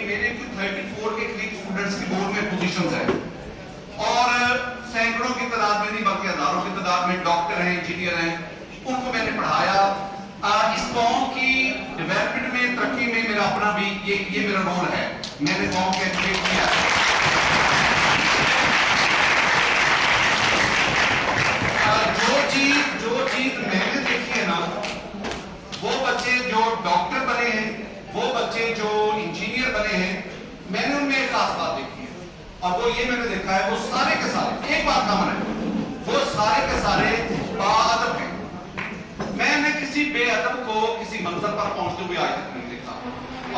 मेरे कुछ 34 के करीब स्टूडेंट्स की बोर्ड में पोजीशंस है और सैकड़ों की तादाद में नहीं बल्कि हजारों की तादाद में डॉक्टर हैं, इंजीनियर हैं, उनको मैंने पढ़ाया। इस कौम की डेवलपमेंट में, तरक्की में मेरा अपना भी ये मेरा रोल है। मैंने कौम के एजुकेट किया। जो चीज मैंने देखी है ना, वो बच्चे जो डॉक्टर बने हैं, वो बच्चे जो इंजीनियर बने हैं, मैंने उनमें एक खास बात देखी है और वो ये मैंने देखा है, वो सारे के सारे एक बात कॉमन है, वो सारे के सारे बाअदब हैं। मैंने किसी बेअदब को किसी मंजिल पर पहुंचते हुए आज तक नहीं देखा।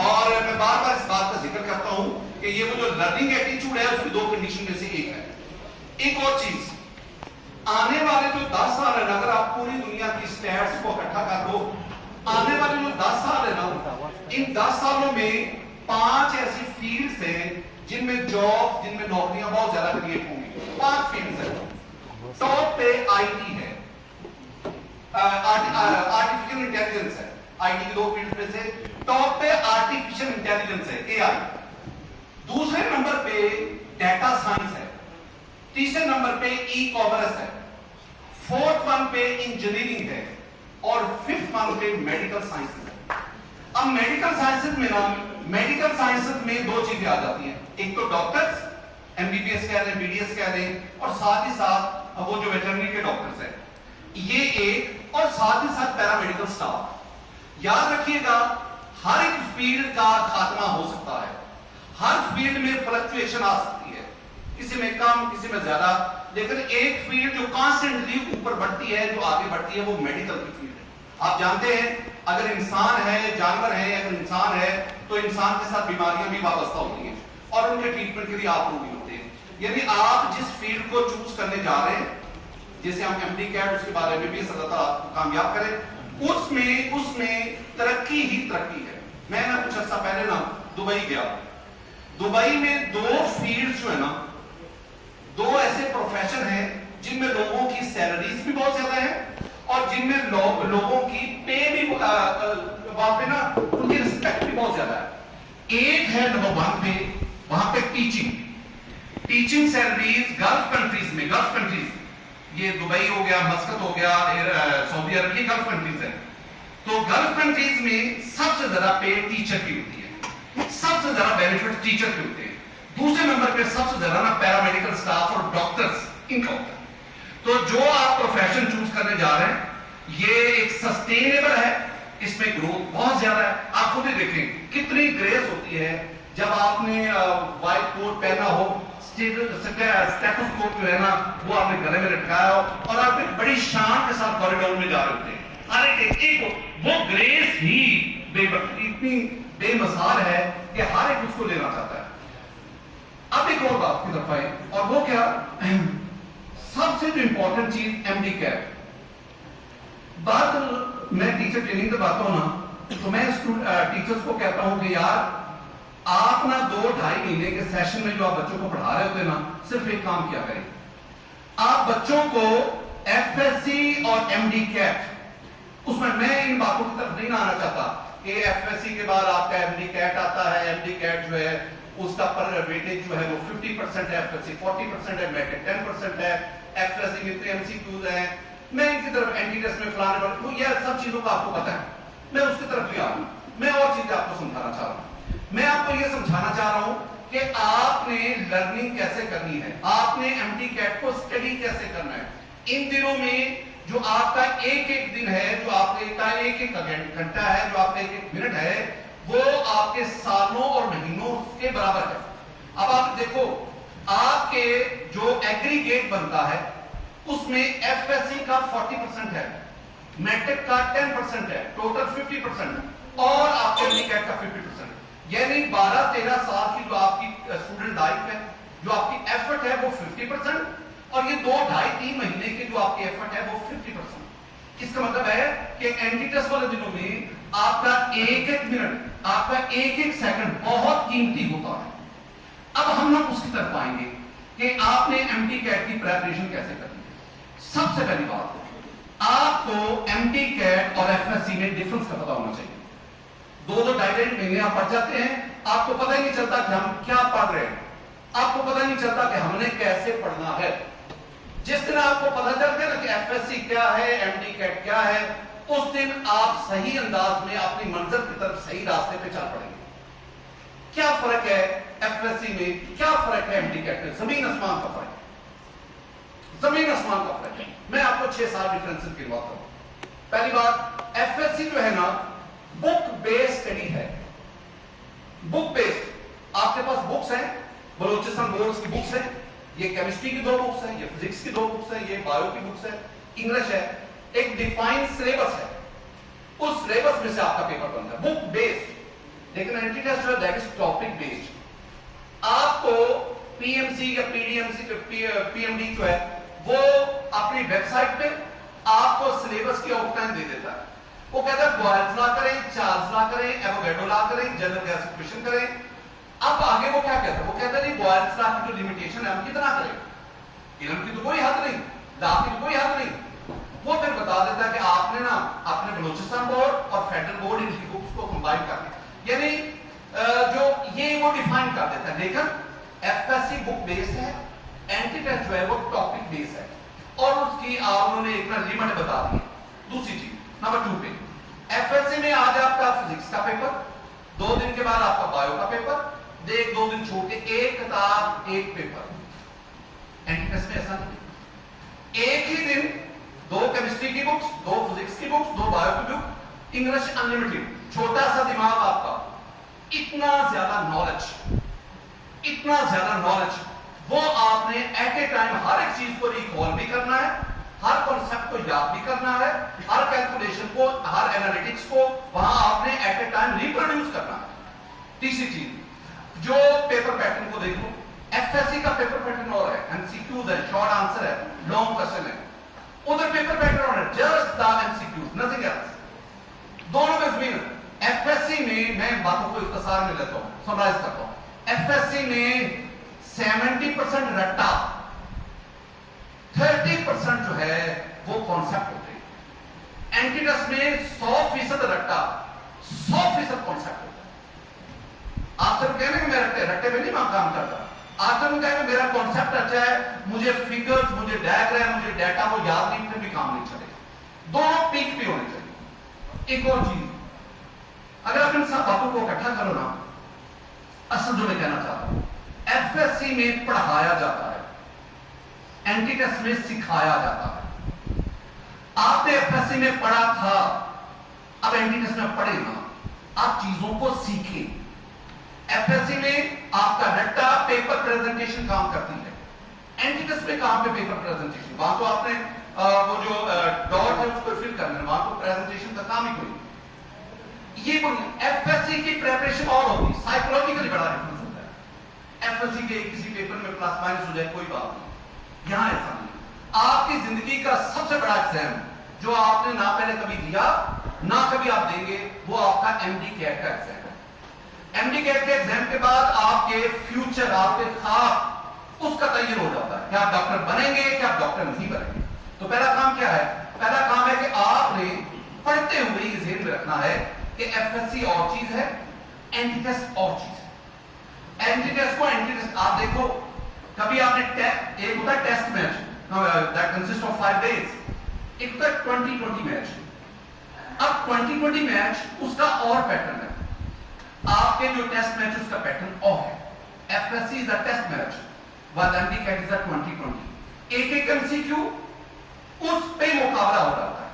और मैं बार बार इस बात का जिक्र करता हूं कि ये वो जो लर्निंग एटीट्यूड है उसकी दो कंडीशन में से एक है। एक और चीज, आने वाले जो 10 साल है ना, अगर आप पूरी दुनिया की स्टैट्स को इकट्ठा कर दो, आने वाले जो 10 साल है ना, इन 10 सालों में 5 ऐसी फील्ड्स हैं जिनमें जॉब, जिनमें नौकरियां बहुत ज्यादा क्रिएट होंगी। 5 फील्ड्स हैं। टॉप पे आईटी है, आर्टिफिशियल इंटेलिजेंस है। आईटी की 2 फील्ड में से टॉप पे आर्टिफिशियल इंटेलिजेंस है, एआई। दूसरे नंबर पे डाटा साइंस है। तीसरे नंबर पे ई कॉमर्स है। फोर्थ वन पे इंजीनियरिंग है और फिफ्थ वन पे मेडिकल साइंसेज है। अब मेडिकल साइंसेज में ना, मेडिकल साइंसेज में 2 चीजें आ जाती हैं। एक तो डॉक्टर्स, एमबीबीएस कह दें, बीडीएस कह दें, और साथ ही साथ वो जो वेटरनरी के डॉक्टर्स हैं, ये एक, और साथ ही साथ पैरामेडिकल स्टाफ। याद रखिएगा, हर एक फील्ड का खात्मा हो सकता है, हर फील्ड में फ्लक्चुएशन आ सकती है, किसी में कम, किसी में ज्यादा, लेकिन एक फील्ड जो कांस्टेंटली ऊपर बढ़ती है, जो आगे बढ़ती है, वो मेडिकल की फील्ड है। आप जानते हैं, अगर इंसान है, जानवर है, अगर इंसान है तो इंसान के साथ बीमारियां भी वाबस्ता होती हैं और उनके ट्रीटमेंट के लिए आप लोग भी होते हैं। यानी आप जिस फील्ड को चूज करने जा रहे हैं, जैसे हम एमडी कैट, उसके बाद एमबीबीएस, अल्लाह ताला आपको कामयाब करे, उसमें तरक्की ही तरक्की है। मैं ना कुछ अर्सा पहले ना दुबई गया। दुबई में 2 फील्ड्स जो है ना, 2 ऐसे प्रोफेशन हैं जिनमें लोगों की सैलरीज भी बहुत ज्यादा है और जिनमें लोगों की पे भी वहां पे ना उनकी रिस्पेक्ट भी बहुत ज्यादा है। एक है नंबर 1 पे, वहां पे टीचिंग सैलरीज गल्फ कंट्रीज में, गल्फ कंट्रीज, ये दुबई हो गया, मस्कत हो गया, सऊदी अरब, ये गल्फ कंट्रीज है। तो गल्फ कंट्रीज में सबसे ज्यादा पे टीचर की होती है, सबसे ज्यादा बेनिफिट टीचर के होते हैं। दूसरे नंबर पे सबसे ज्यादा ना पैरामेडिकल स्टाफ और डॉक्टर्स, इनका होता है। तो जो आप प्रोफेशन चूज करने जा रहे हैं, ये एक सस्टेनेबल है, इसमें ग्रोथ बहुत ज्यादा है। आप खुद ही देखें कितनी ग्रेस होती है जब आपने व्हाइट कोट पहना हो, स्टेथोस्कोप जो है ना वो आपने गले में लटकाया हो और आप एक बड़ी शान के साथ कॉरिडोर में जा रहे होते हैं। हर एक वो ग्रेस ही इतनी बेमिसाल है कि हर एक उसको लेना चाहता है। अब एक और बात की तरफ आए, और वो क्या, सबसे जो इंपॉर्टेंट चीज एमडी कैट। बात मैं टीचर ट्रेनिंग की बात हूं ना, तो मैं टीचर्स को कहता हूं कि यार आप ना 2-2.5 महीने के सेशन में जो आप बच्चों को पढ़ा रहे होते हैं ना, सिर्फ एक काम किया करें, आप बच्चों को एफएससी और एमडी कैट, उसमें मैं इन बातों की तरफ नहीं आना चाहता कि एफएससी के बाद आपका एमडी कैट आता है, एमडी कैट जो है उसका पर वेटेज जो है वो 50% है, एफएससी 40% है, मैट्रिक 10% है, एफएससी में इतने एमसीक्यूज हैं, मैं इनकी तरफ एंटी टेस्ट में फलाने वाले, तो ये सब चीजों का आपको पता है, मैं उसकी तरफ भी आ रहा हूं। मैं और चीजें आपको समझाना चाह रहा हूं। मैं आपको ये समझाना चाह रहा हूं कि आपने लर्निंग कैसे करनी है, आपने एमडी कैट को स्टडी कैसे करना है। इन दिनों में जो आपका एक दिन है, जो आपका एक घंटा है, जो आपका एक मिनट है, वो आपके सालों और महीनों के बराबर है। अब आप देखो, आपके जो एग्रीगेट बनता है उसमें एफएससी का 40% है, मैट्रिक का 10% है, टोटल 50% और आपके एमडी कैट का 50%। यानी 12-13 साल की जो आपकी स्टूडेंट लाइफ है, जो आपकी एफर्ट है वो 50% और ये 2-2.5-3 महीने की जो आपकी एफर्ट है वो 50%। इसका मतलब है कि एंटी टेस्ट वाले दिनों में आपका एक मिनट, आपका एक सेकंड बहुत कीमती होता है। अब हम लोग उसकी तरफ आएंगे कि आपने एमडी कैट की प्रिपरेशन कैसे करनी है। सबसे पहली बात, आपको एमडी कैट और एफएससी में डिफरेंस का पता होना चाहिए। 2-2 ढाई महीने आप पढ़ जाते हैं, आपको पता ही नहीं चलता कि हम क्या पढ़ रहे हैं, आपको पता ही नहीं चलता कि हमने कैसे पढ़ना है। जिस दिन आपको पता चल गया ना कि एफएससी क्या है, एमडी कैट क्या है, उस दिन आप सही अंदाज में अपनी मंजिल की तरफ सही रास्ते पे चल पड़ेंगे। क्या फर्क है एफएससी में, क्या फर्क है एमडी कैट में? जमीन आसमान का फर्क है, जमीन आसमान का फर्क है। मैं आपको 6-7 डिफरेंसेस गिनवाता हूं। पहली बात, एफएससी जो है ना बुक बेस्ड स्टडी है, बुक बेस्ड। आपके पास बुक्स हैं, बलूचिस्तान बोर्ड्स की बुक्स हैं, ये केमिस्ट्री की 2 बुक्स हैं, ये फिजिक्स की 2 बुक्स हैं, ये बायो की बुक्स है, इंग्लिश है, एक डिफाइंड सिलेबस है, उस सिलेबस में से आपका पेपर बनता है, बुक बेस्ड। लेकिन एंटी टेस्ट जो है दैट इज टॉपिक बेस्ड। आपको पीएमसी या पीडीएमसी पीएमडी जो है वो अपनी वेबसाइट पे आपको सिलेबस की आउटलाइन दे देता है। वो कहता है बॉयल्स ला करें, चार्ल्स ला करें, एवोगैड्रो ला करें, जनरल गैस इक्वेशन करें। अब आगे वो क्या कहता है? वो कहता है नहीं बॉयल्स ला की जो लिमिटेशन है हम कितना करें, इल्म की तो कोई हद नहीं, ला की तो कोई हद नहीं। वो फिर बता देता है कि आपने ना अपने बलूचिस्तान बोर्ड और फेडरल बोर्ड इनकी बुक्स को कंबाइन करना, यानी जो ये वो डिफाइन कर देता है। लेकिन एफएससी बुक बेस्ड है, एंटी टेस्ट जो है वो टॉपिक बेस्ड है, और उसकी उन्होंने एक ना लिमिट बता दी। दूसरी चीज नंबर 2 पे, एफएससी में आज आपका फिजिक्स का पेपर, 2 दिन के बाद आपका बायो का पेपर, 2 दिन छोड़ के एक किताब एक पेपर। एंटी टेस्ट में ऐसा नहीं, एक ही दिन 2 केमिस्ट्री की बुक्स, 2 फिजिक्स की बुक्स, 2 बायो की बुक, इंग्लिश अनलिमिटेड, छोटा सा दिमाग आपका, इतना ज्यादा नॉलेज, इतना ज्यादा नॉलेज, वो आपने एट ए टाइम हर एक चीज को रिकॉल भी करना है, हर कॉन्सेप्ट को याद भी करना है, हर कैलकुलेशन को, हर एनालिटिक्स को वहां आपने एट ए टाइम रिप्रोड्यूस करना है। तीसरी चीज, जो पेपर पैटर्न को देख लो, एफएससी का पेपर पैटर्न और है, एमसीक्यूज है, शॉर्ट आंसर है, लॉन्ग क्वेश्चन है, उधर पेपर पैटर्न और है, just the MCQs, nothing else. दोनों में जमीन। एफएससी में मैं बातों को इख्तिसार में लेता हूं, समराइज करता हूं। एफएससी में 70% रट्टा, 30% जो है वो कॉन्सेप्ट होते हैं। एंटी टेस्ट में 100% रट्टा, 100% कॉन्सेप्ट होता है। आप सब कहने कि मैं रट्टे में नहीं काम करता, आप सब कहेंगे मेरा कॉन्सेप्ट अच्छा है, मुझे फिगर्स, मुझे डायग्राम, मुझे डाटा वो याद नहीं, फिर भी काम नहीं चलेगा। दोनों पीक पे होने चाहिए। एक और चीज, अगर आप इन सब बातों को इकट्ठा करो ना, असल जो मैं कहना चाहता हूं, एफएससी में पढ़ाया जाता है, एंटी टेस्ट में सिखाया जाता है। आपने एफएससी में पढ़ा था, अब एंटी टेस्ट में पढ़े ना, आप चीजों को सीखें। एफएससी में आपका रट्टा पेपर प्रेजेंटेशन काम करती है, एंटी टेस्ट में काम पे पेपर प्रेजेंटेशन, वहां तो आपने वो जो डॉट है उसको फिल करना है, वहां तो प्रेजेंटेशन का काम ही कोई। ये एफएससी की प्रिपरेशन और होगी, साइकोलॉजिकली बड़ा डिफरेंस होता है। एफएससी के किसी पेपर में प्लस माइनस हो जाए कोई बात नहीं, यहां ऐसा नहीं। आपकी जिंदगी का सबसे बड़ा एग्जाम जो आपने ना पहले कभी दिया ना कभी आप देंगे, वो आपका एमडी कैट का एग्जाम है। एमडी कैट के एग्जाम के बाद आपके फ्यूचर, आपके ख्वाब उसका तैयार हो जाता है कि आप डॉक्टर बनेंगे कि आप डॉक्टर नहीं बनेंगे। तो पहला काम क्या है? पहला काम है कि आपने पढ़ते हुए ये ज़हन में रखना है कि एफएससी और चीज है, एंटी टेस्ट और चीज है। एंटी टेस्ट को एंटी टेस्ट आप देखो, कभी आपने एक होता है test match, that consist of 5 days, एक होता है 2020 मैच। अब 2020 मैच उसका और पैटर्न है, आपके जो टेस्ट मैच उसका पैटर्न और है। FSC is a test match, while anti cat is a 2020। एक एक एमसीक्यू उस पे मुकाबला हो जाता है।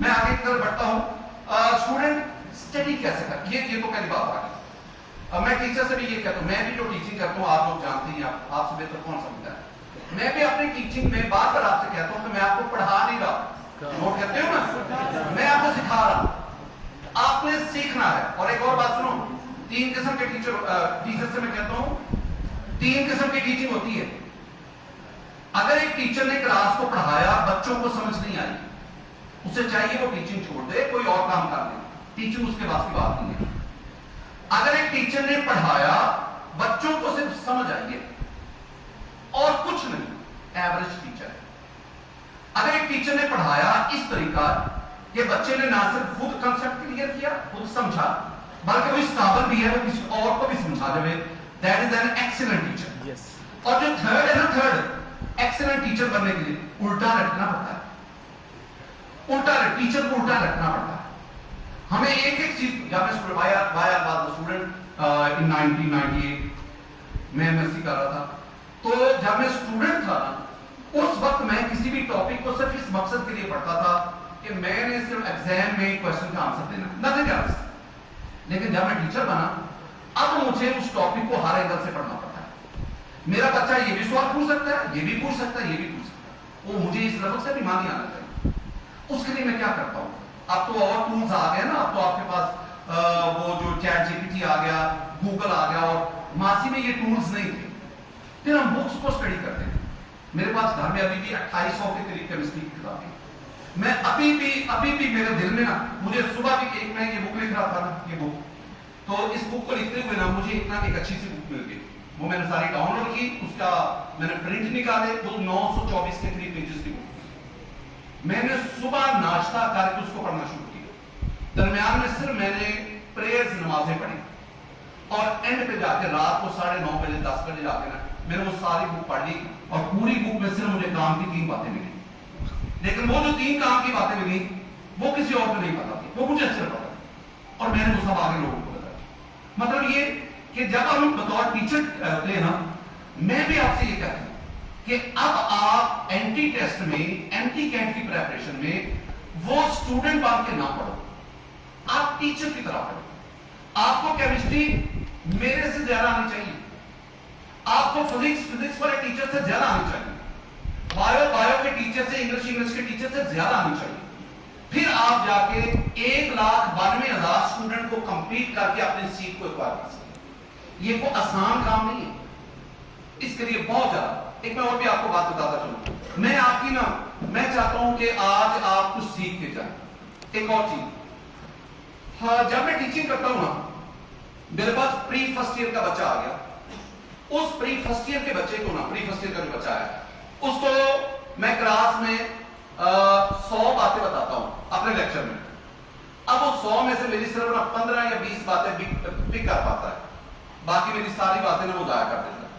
मैं आगे की तरफ बढ़ता हूं। स्टूडेंट स्टडी कैसे कर, ये तो पहली बात आ गई। मैं टीचर से भी ये कहता हूं, मैं भी जो टीचिंग करता हूं आप लोग जानते हैं, आपसे बेहतर कौन समझता है। मैं भी अपनी टीचिंग में बार बार आपसे कहता हूं कि मैं आपको पढ़ा नहीं रहा, नोट करते हो ना, मैं आपको सिखा रहा हूं, आपने सीखना है। और एक और बात सुनो, 3 किस्म के टीचर से मैं कहता हूं 3 किस्म की टीचिंग होती है। अगर एक टीचर ने क्लास को पढ़ाया, बच्चों को समझ नहीं आई, उसे चाहिए वो टीचिंग छोड़ दे, कोई और काम कर ले, टीचिंग उसके पास की बात नहीं है। अगर एक टीचर ने पढ़ाया, बच्चों को सिर्फ समझ आई है और कुछ नहीं, एवरेज टीचर है। अगर एक टीचर ने पढ़ाया इस तरीका कि बच्चे ने ना सिर्फ खुद कंसेप्ट क्लियर किया, खुद समझा, बल्कि वो इस काबिल भी है वो किसी और को भी समझा देवे, that is an excellent teacher. और जो थर्ड है ना, थर्ड एक्सीलेंट टीचर बनने के लिए उल्टा रटना पड़ता है, उल्टा टीचर को उल्टा रटना पड़ता है। हमें एक एक चीज, जब मैं स्टूडेंट इन 1998 मैं एमएससी कर रहा था, तो जब मैं स्टूडेंट था ना, उस वक्त मैं किसी भी टॉपिक को सिर्फ इस मकसद के लिए पढ़ता था कि मैंने सिर्फ एग्जाम में क्वेश्चन का आंसर देना, नथिंग एल्स। लेकिन जब मैं टीचर बना, अब मुझे उस टॉपिक को हर एंगल से पढ़ना पड़ता है। मेरा बच्चा ये भी सवाल पूछ सकता है, ये भी पूछ सकता है, ये भी पूछ सकता है, वो मुझे इस लेवल से भी मान नहीं आना चाहिए। उसके लिए मैं क्या करता हूं, अब तो और टूल्स आ गए ना, अब तो आपके पास वो जो चैट जीपीटी आ गया, गूगल आ गया, और मासी में ये टूल्स नहीं थे। फिर हम बुक्स को स्टडी करते हैं। मेरे पास घर में अभी भी 2800 के करीब केमिस्ट्री की किताबें, मैं अभी भी मेरे दिल में ना, मुझे सुबह भी एक मैं ये बुक लिख रहा था ना, ये बुक, तो इस बुक को लिखते हुए ना मुझे इतना एक अच्छी सी बुक मिल गई, वो मैंने सारी डाउनलोड की, उसका मैंने प्रिंट निकाले, वो 924 के करीब पेजेस की बुक। मैंने सुबह नाश्ता करके उसको पढ़ना शुरू किया, दरमियान में सिर्फ मैंने प्रेयर्स नमाजें पढ़ी, और एंड पे जाके रात को 9:30 बजे 10 बजे जाके ना मैंने वो सारी बुक पढ़ ली, और पूरी बुक में सिर्फ मुझे काम की 3 बातें मिली। लेकिन वो जो 3 काम की बातें मिली वो किसी और को नहीं पता थी, वो मुझे अच्छे पता, और मैंने वो सब आगे लोगों को बताया। मतलब ये कि जब हम बतौर टीचर थे ना, मैं भी आपसे ये कहता हूं कि अब आप एंटी टेस्ट में, एंटी कैट की प्रिपरेशन में वो स्टूडेंट बन के ना पढ़ो, आप टीचर की तरह पढ़ो। आपको केमिस्ट्री मेरे से ज्यादा आनी चाहिए, आपको फिजिक्स वाले टीचर से ज्यादा आनी चाहिए, बायो के टीचर से, इंग्लिश के टीचर से ज्यादा आनी चाहिए। फिर आप जाके 1,92,000 स्टूडेंट को कंप्लीट करके अपनी सीट को एक्वायर कर सकते। ये कोई आसान काम नहीं है, इसके लिए बहुत ज्यादा। एक मैं और भी आपको बात बताता चलूं, मैं आपकी ना, मैं चाहता हूं कि आज आप कुछ सीख के जाए। एक और चीज, हाँ, जब मैं टीचिंग करता हूं ना, मेरे पास प्री फर्स्ट ईयर का बच्चा आ गया, उस प्री फर्स्ट ईयर के बच्चे को ना, प्री फर्स्ट ईयर का जो बच्चा है उसको मैं क्लास में 100 बातें बताता हूं अपने लेक्चर में। अब वो 100 में से मेरी सिर्फ ना 15 या 20 बातें पिक कर पाता है, बाकी मेरी सारी बातें ना वो जाया कर देता है।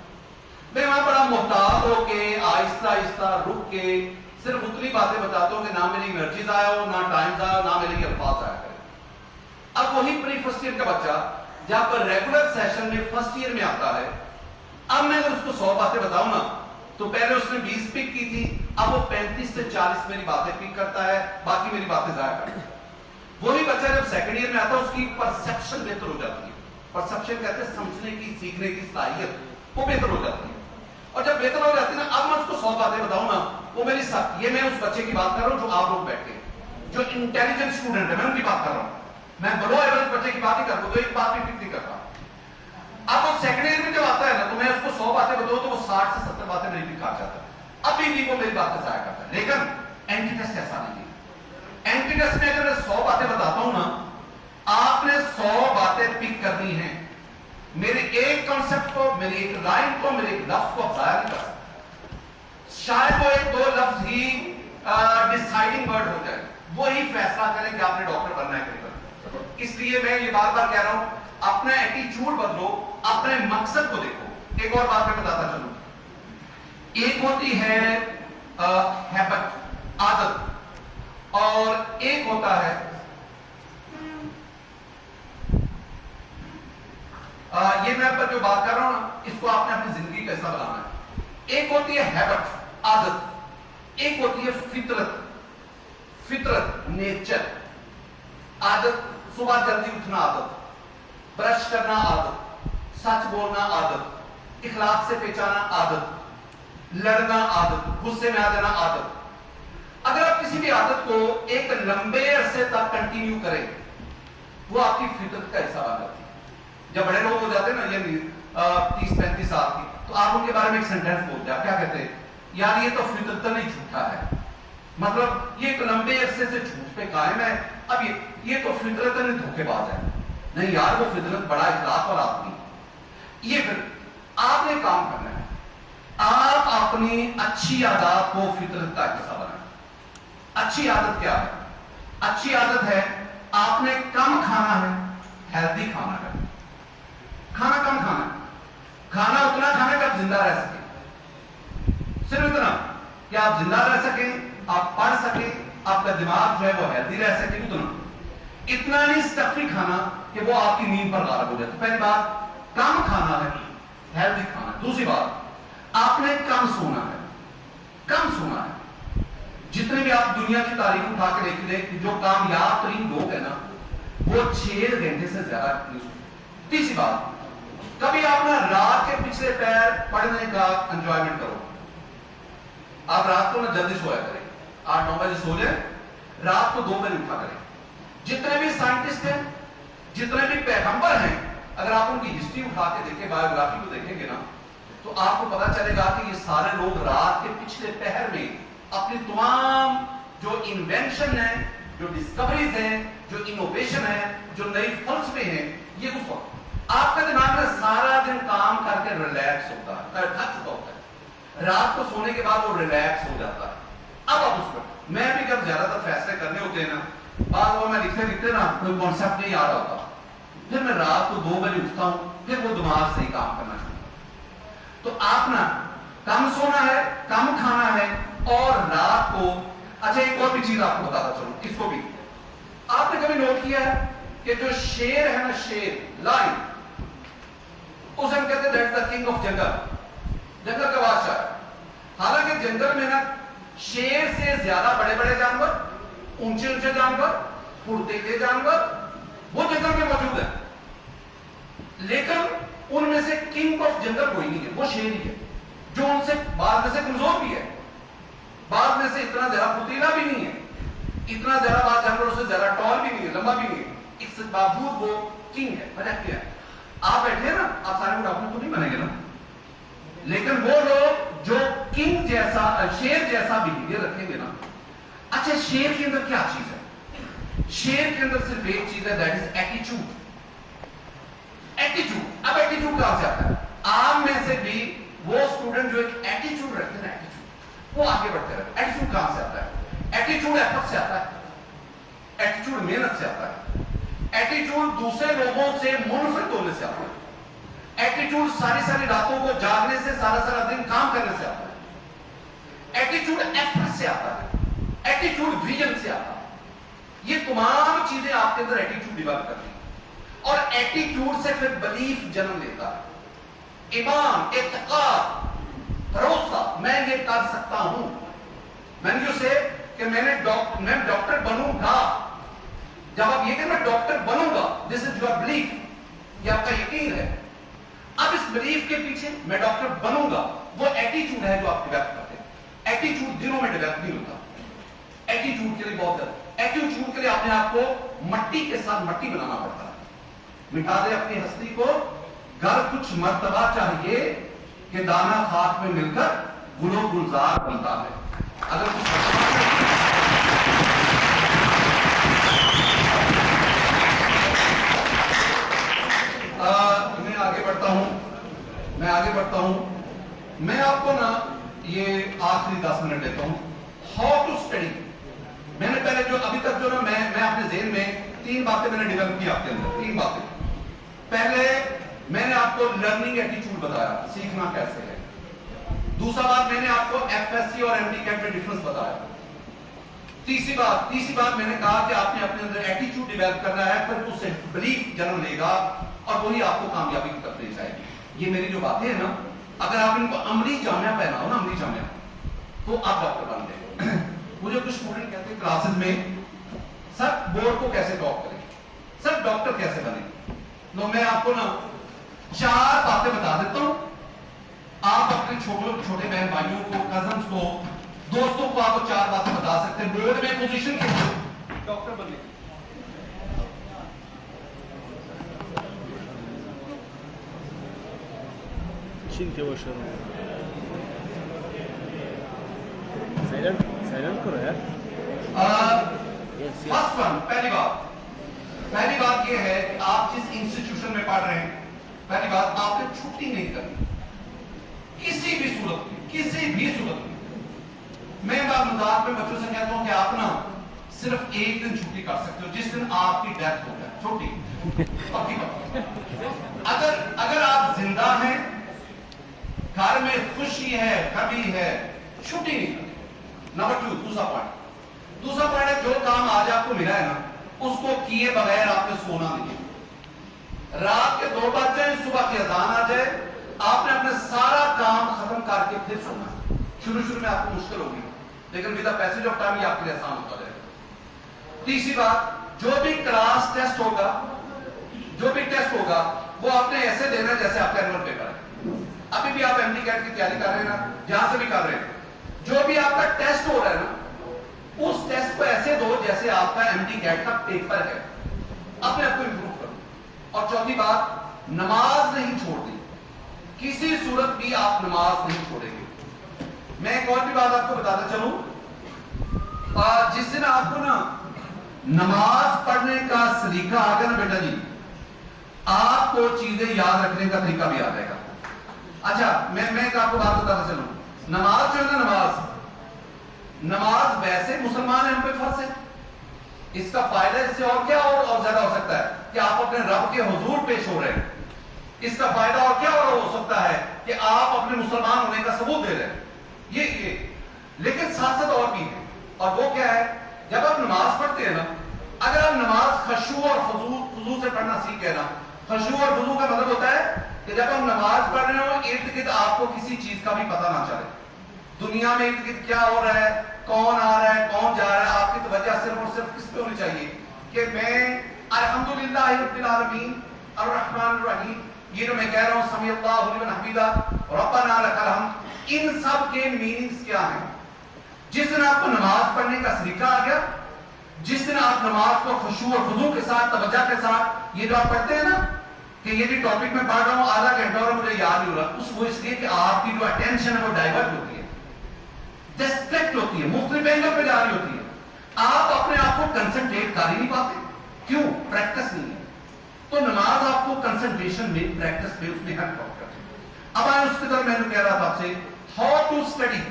मैं वहां बड़ा मोहतात होके आहिस्ता आहिस्ता रुक के सिर्फ उतनी बातें बताता हूं कि ना मेरी एनर्जी जाया हो, ना टाइम जाया, ना मेरे अल्फाज आया करे। अब वही प्री फर्स्ट ईयर का बच्चा जब रेगुलर सेशन में फर्स्ट ईयर में आता है, अब मैं अगर उसको 100 बातें बताऊं ना, तो पहले उसने 20 पिक की थी, अब वो 35 से 40 मेरी बातें पिक करता है, बाकी मेरी बातें जाया करता है। वही बच्चा जब सेकंड ईयर में आता है, उसकी परसेप्शन बेहतर हो जाती है। परसेप्शन कहते हैं समझने की, सीखने की सलाहियत, वो बेहतर हो जाती है। और जब बेहतर हो जाती है ना, अब मैं उसको 100 बातें बताऊं ना, वो मेरी साथ, ये मैं उस बच्चे की बात कर रहा हूं जो आप लोग बैठे, जो इंटेलिजेंट स्टूडेंट है, मैं उनकी बात कर रहा हूं। मैं बिलो एवरेज बच्चे की बात ही करता हूं, तो एक बात भी पिक नहीं करता। अब वो सेकंड ईयर में जब आता है ना, तो मैं उसको 100 बातें बताऊं तो वो 60 से 70 बातें मेरी पिक कर जाता है, अभी भी वो मेरी बातें जाया करता है। लेकिन एंटी टेस्ट ऐसा नहीं है। एंटी टेस्ट में अगर मैं 100 बातें बताता हूं ना, आपने 100 बातें पिक करनी है, मेरे एक कॉन्सेप्ट को, मेरी एक लाइन को, मेरे एक लफ्ज को जाया नहीं कर सकते। शायद वो 1-2 लफ्ज ही डिसाइडिंग वर्ड हो जाए, वो ही फैसला करें कि आपने डॉक्टर बनना है कि नहीं बनना। इसलिए मैं ये बार बार कह रहा हूं, अपना एटीट्यूड बदलो, अपने मकसद को देखो। एक और बात मैं बताता चलूं, एक होती है हैबिट, आदत, और एक होता है ये मैं पर जो बात कर रहा हूं ना, इसको आपने अपनी जिंदगी का हिस्सा बनाना है। एक होती है हैबिट, आदत, एक होती है फितरत, नेचर। आदत, सुबह जल्दी उठना आदत, ब्रश करना आदत, सच बोलना आदत, इखलाक से पहचाना आदत, लड़ना आदत, गुस्से में आ जाना आदत। अगर आप किसी भी आदत को एक लंबे अरसे तक कंटिन्यू करें, वो आपकी फितरत का हिस्सा बन जाती है। जब बड़े लोग हो जाते हैं ना, ये 30-35 साल की, तो आप उनके बारे में एक सेंटेंस बोलते हैं, क्या कहते हैं? यार ये तो फितरतन ही झूठा है, मतलब ये एक लंबे अरसे से झूठ पे कायम है, अब ये तो फितरतन ही धोखेबाज है। नहीं यार, वो फितरत बड़ा इखलाक वाला आदमी। ये फिर आपने काम करना है, आप अपनी अच्छी आदत को फितरत का हिस्सा बनाएं। अच्छी आदत क्या है? अच्छी आदत है आपने कम खाना है, हेल्दी खाना है। खाना कम खाना है, खाना उतना खाना कि आप जिंदा रह सकें, सिर्फ इतना कि आप जिंदा रह सकें, आप पढ़ सकें, आपका दिमाग जो है वो हेल्दी रह सके, उतना। इतना नहीं स्टफी खाना कि वो आपकी नींद पर गायब हो जाए। तो पहली बात कम खाना है, हेल्दी खाना है। दूसरी बात आपने कम सोना है, कम सोना है। जितने भी आप दुनिया की तारीख उठा के देख ले, जो कामयाब तरीन लोग है ना, वो 6 घंटे से ज्यादा नहीं सोते। तीसरी बात, कभी आप ना रात के पिछले पैर पढ़ने का एंजॉयमेंट करो। आप रात को ना जल्दी सोया करें, 8-9 बजे सो जाए, रात को 2 बजे उठा करें। जितने भी साइंटिस्ट हैं, जितने भी पैगंबर हैं, अगर आप उनकी हिस्ट्री उठा के देखें, बायोग्राफी को देखेंगे ना, तो आपको पता चलेगा कि ये सारे लोग रात के पिछले पहर में अपनी तमाम जो इन्वेंशन है, जो डिस्कवरीज हैं, जो इनोवेशन है, जो नई फलसफे हैं, ये उस वक्त आपका दिमाग में सारा दिन काम करके रिलैक्स होता है, थक चुका होता है, रात को सोने के बाद वो रिलैक्स हो जाता है। अब आप उस पर मैं भी जब ज्यादातर फैसले करने होते हैं ना, बाद में मैं लिखते ना कोई कॉन्सेप्ट नहीं आ रहा होता, फिर मैं रात को 2 बजे उठता हूं, फिर वो दिमाग से ही काम करना शुरू करता। तो आप ना कम सोना है, कम खाना है, और रात को अच्छा एक और भी चीज आपको बताता चलूं, इसको भी आपने कभी नोट किया है कि जो शेर है ना, शेर लाइन, उसे हम कहते हैं दैट्स द किंग ऑफ जंगल, जंगल का बादशाह है। हालांकि जंगल में ना शेर से ज्यादा बड़े बड़े जानवर, ऊंचे ऊंचे जानवर, फुर्तीले जानवर वो जंगल में मौजूद है, लेकिन उनमें से किंग ऑफ जंगल कोई नहीं है, वो शेर ही है, जो उनसे बाद में से कमजोर भी है, बाद में से इतना ज्यादा फुर्तीला भी नहीं है, इतना ज्यादा बाद जानवरों से ज्यादा टॉल भी नहीं है, लंबा भी नहीं है, इसके बावजूद वो किंग है। वजह क्या है? आप बैठे ना, आप सारे डॉक्टर तो नहीं बनेंगे ना, लेकिन वो लोग जो किंग जैसा, शेर जैसा बिहेवियर रखेंगे ना। अच्छा, शेर के अंदर क्या चीज है? शेर के अंदर सिर्फ एक चीज है, दैट इज एटीट्यूड। एटीट्यूड। अब एटीट्यूड कहां से आता है? आप में से भी वो स्टूडेंट जो एक एटीट्यूड रखते हैं ना, एटीट्यूड, वो आगे बढ़ते रहते हैं। एटीट्यूड कहां से आता है? एटीट्यूड एफर्ट से आता है, एटीट्यूड मेहनत से आता है, एटीट्यूड दूसरे लोगों से मुनफिद होने से आता है, एटीट्यूड सारी सारी रातों को जागने से, सारा सारा दिन काम करने से आता है, एटीट्यूड एफर्ट से आता है, एटीट्यूड विजन से आता है। ये तमाम चीजें आपके अंदर एटीट्यूड डेवलप करती है, और एटीट्यूड से फिर बिलीफ जन्म लेता है, ईमान, इत्तेकाद, भरोसा, मैं ये कर सकता हूं, मैंने जो से कि मैं डॉक्टर बनूंगा। जब आप ये कहते मैं डॉक्टर बनूंगा, दिस इज योर बिलीफ, ये आपका यकीन है। अब इस बिलीफ के पीछे मैं डॉक्टर बनूंगा, वो एटीट्यूड है जो आप डेवलप करते हैं। एटीट्यूड दिनों में डेवलप नहीं होता, एटीट्यूड के लिए बहुत, एटीट्यूड के लिए अपने आप को मट्टी के साथ मट्टी बनाना पड़ता है। मिटा दे अपनी हस्ती को, घर कुछ मर्तबा चाहिए कि दाना खाक में मिलकर गुलो गुलजार बनता है। अगर कुछ मैं आगे बढ़ता हूं, मैं आपको ना ये आखिरी 10 मिनट देता हूं, हाउ टू स्टडी। मैंने पहले जो अभी तक जो ना मैं अपने ज़हन में 3 बातें मैंने डेवलप की आपके अंदर, 3 बातें। पहले मैंने आपको लर्निंग एटीट्यूड बताया, सीखना कैसे है। दूसरा बात मैंने आपको एफएससी और एमटीकेट में डिफरेंस बताया। तीसरी बात मैंने कहा कि आपने अपने अंदर एटीट्यूड डेवलप करना है, फिर उससे बिलीफ जन्म लेगा और वही आपको कामयाबी की तरफ ले जाएगी। ये मेरी जो बातें हैं ना, अगर आप इनको अमली जामिया पहनाओ ना, अमली जामिया, तो आप डॉक्टर बन गए। मुझे कुछ स्टूडेंट कहते हैं क्लासेस में, सर बोर्ड को कैसे टॉप करें, सर डॉक्टर कैसे बने। तो मैं आपको ना 4 बातें बता देता हूं, आप अपने छोटे बहन भाइयों को, कजन्स को, दोस्तों को आपको 4 बातें बता सकते हैं बोर्ड में पोजीशन के लिए डॉक्टर बनने की। साइलेंट करो यार। फर्स्ट वन, पहली बात यह है कि आप जिस इंस्टीट्यूशन में पढ़ रहे हैं, पहली बात आपने छुट्टी नहीं करनी किसी भी सूरत में। मैं मजाक में बच्चों से कहता हूं कि आप ना सिर्फ एक दिन छुट्टी कर सकते हो, जिस दिन आपकी डेथ हो जाए, छुट्टी। पक्की बात। अगर आप जिंदा हैं, घर में खुशी है, कभी है, छुट्टी नहीं करते। नंबर 2, दूसरा पॉइंट है, जो काम आज आपको मिला है ना, उसको किए बगैर आपने सोना नहीं। रात के 2 बज जाए, सुबह की अजान आ जाए, आपने अपने सारा काम खत्म करके फिर सोना। शुरू में आपको मुश्किल होगी, लेकिन with the passage of time ये आपके लिए आसान होता जाएगा। तीसरी बात, जो भी क्लास टेस्ट होगा, वो आपने ऐसे देना जैसे आपका एनुअल पेपर है। अभी भी आप एमडी कैट की तैयारी कर रहे हैं ना, जहां से भी कर रहे हैं, जो भी आपका टेस्ट हो रहा है ना, उस टेस्ट को ऐसे दो जैसे आपका एमडी कैट का पेपर है। अपने आप को इंप्रूव करो। और चौथी बात, नमाज नहीं छोड़नी, किसी सूरत भी आप नमाज नहीं छोड़ेंगे। मैं एक और भी बात आपको बताता चलूं, जिस दिन आपको ना नमाज पढ़ने का सलीका आ गया ना बेटा जी, आपको चीजें याद रखने का तरीका भी आ जाएगा। अच्छा, मैं एक आपको बात बताता चलूं, नमाज जो है ना, नमाज वैसे मुसलमान है, हम पे फर्ज है। इसका फायदा इससे और क्या और ज्यादा हो सकता है कि आप अपने रब के हुजूर पेश हो रहे हैं। इसका फायदा और क्या और हो सकता है कि आप अपने मुसलमान होने का सबूत दे रहे हैं। ये लेकिन साथ साथ और भी है, और वो क्या है, जब आप नमाज पढ़ते हैं ना, अगर आप नमाज खशू और खुजू से पढ़ना सीख गए ना, खशू और खुजू का मतलब होता है कि जब हम नमाज पढ़ रहे हो, इर्द गिर्द आपको किसी चीज का भी पता ना चले, दुनिया में इर्द गिर्द क्या हो रहा है, कौन आ रहा है, कौन जा रहा है, आपकी तवज्जो सिर्फ और सिर्फ किस पे होनी चाहिए कि मैं अल्हम्दुलिल्लाह रब्बिल आलमीन अर्रहमान रहीम, ये जो मैं कह रहा हूं, समी अल्लाहु लिमन हमीदा रब्बना लकल हम्द, इन सब के मीनिंग्स क्या हैं। जिस दिन आपको नमाज पढ़ने का सलीका आ गया, जिस दिन आप नमाज को खुशू और खुजू के साथ, तवज्जो के साथ, ये जो आप पढ़ते हैं ना कि ये भी टॉपिक में पढ़ रहा हूं आधा घंटा और मुझे याद नहीं हो रहा, उस वो इसलिए कि आपकी जो अटेंशन है वो डाइवर्ट होती है, डिस्ट्रैक्ट होती है, मुख्तलिफ एंगल पे जा रही होती है, आप अपने आप को कंसंट्रेट कर ही नहीं पाते। क्यों? प्रैक्टिस नहीं है। तो नमाज आपको कंसंट्रेशन में, प्रैक्टिस में, उसमें हेल्प करती है। अब आए उसके तरफ, मैंने कह रहा था आपसे, हाउ टू स्टडी,